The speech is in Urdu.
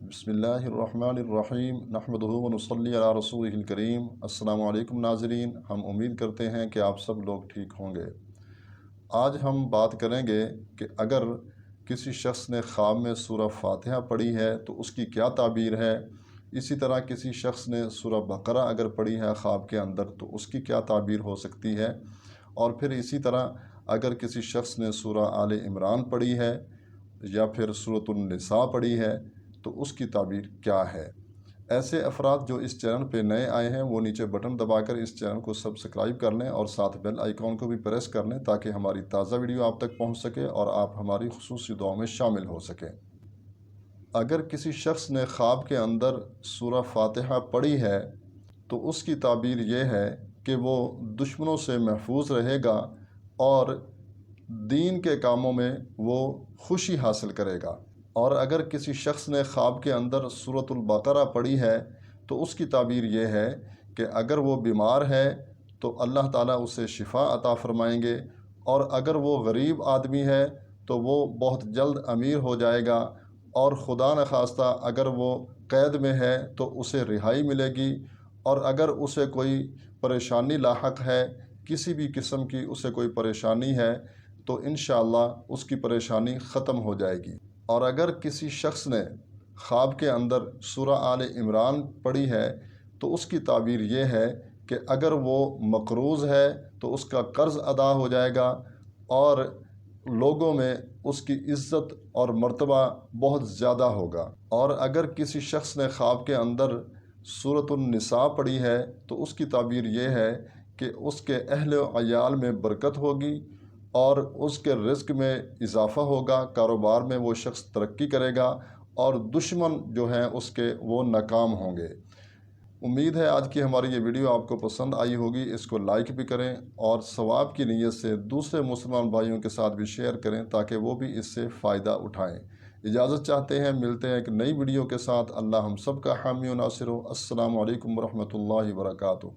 بسم اللہ الرحمن الرحیم نحمدہ و نصلی علی رسولہ الکریم۔ السلام علیکم ناظرین، ہم امید کرتے ہیں کہ آپ سب لوگ ٹھیک ہوں گے۔ آج ہم بات کریں گے کہ اگر کسی شخص نے خواب میں سورہ فاتحہ پڑھی ہے تو اس کی کیا تعبیر ہے۔ اسی طرح کسی شخص نے سورہ بقرہ اگر پڑھی ہے خواب کے اندر تو اس کی کیا تعبیر ہو سکتی ہے۔ اور پھر اسی طرح اگر کسی شخص نے سورہ آل عمران پڑھی ہے یا پھر سورۃ النساء پڑھی ہے تو اس کی تعبیر کیا ہے۔ ایسے افراد جو اس چینل پہ نئے آئے ہیں وہ نیچے بٹن دبا کر اس چینل کو سبسکرائب کر لیں اور ساتھ بیل آئیکن کو بھی پریس کر لیں تاکہ ہماری تازہ ویڈیو آپ تک پہنچ سکے اور آپ ہماری خصوصی دعاؤں میں شامل ہو سکیں۔ اگر کسی شخص نے خواب کے اندر سورہ فاتحہ پڑھی ہے تو اس کی تعبیر یہ ہے کہ وہ دشمنوں سے محفوظ رہے گا اور دین کے کاموں میں وہ خوشی حاصل کرے گا۔ اور اگر کسی شخص نے خواب کے اندر سورۃ البقرہ پڑھی ہے تو اس کی تعبیر یہ ہے کہ اگر وہ بیمار ہے تو اللہ تعالیٰ اسے شفا عطا فرمائیں گے، اور اگر وہ غریب آدمی ہے تو وہ بہت جلد امیر ہو جائے گا، اور خدا نخواستہ اگر وہ قید میں ہے تو اسے رہائی ملے گی، اور اگر اسے کوئی پریشانی لاحق ہے، کسی بھی قسم کی اسے کوئی پریشانی ہے تو انشاءاللہ اس کی پریشانی ختم ہو جائے گی۔ اور اگر کسی شخص نے خواب کے اندر سورہ آل عمران پڑھی ہے تو اس کی تعبیر یہ ہے کہ اگر وہ مقروض ہے تو اس کا قرض ادا ہو جائے گا، اور لوگوں میں اس کی عزت اور مرتبہ بہت زیادہ ہوگا۔ اور اگر کسی شخص نے خواب کے اندر سورۃ النساء پڑھی ہے تو اس کی تعبیر یہ ہے کہ اس کے اہل و عیال میں برکت ہوگی اور اس کے رزق میں اضافہ ہوگا، کاروبار میں وہ شخص ترقی کرے گا اور دشمن جو ہیں اس کے وہ ناکام ہوں گے۔ امید ہے آج کی ہماری یہ ویڈیو آپ کو پسند آئی ہوگی۔ اس کو لائک بھی کریں اور ثواب کی نیت سے دوسرے مسلمان بھائیوں کے ساتھ بھی شیئر کریں تاکہ وہ بھی اس سے فائدہ اٹھائیں۔ اجازت چاہتے ہیں، ملتے ہیں ایک نئی ویڈیو کے ساتھ۔ اللہ ہم سب کا حامی و ناصر ہو۔ السلام علیکم ورحمۃ اللہ وبرکاتہ۔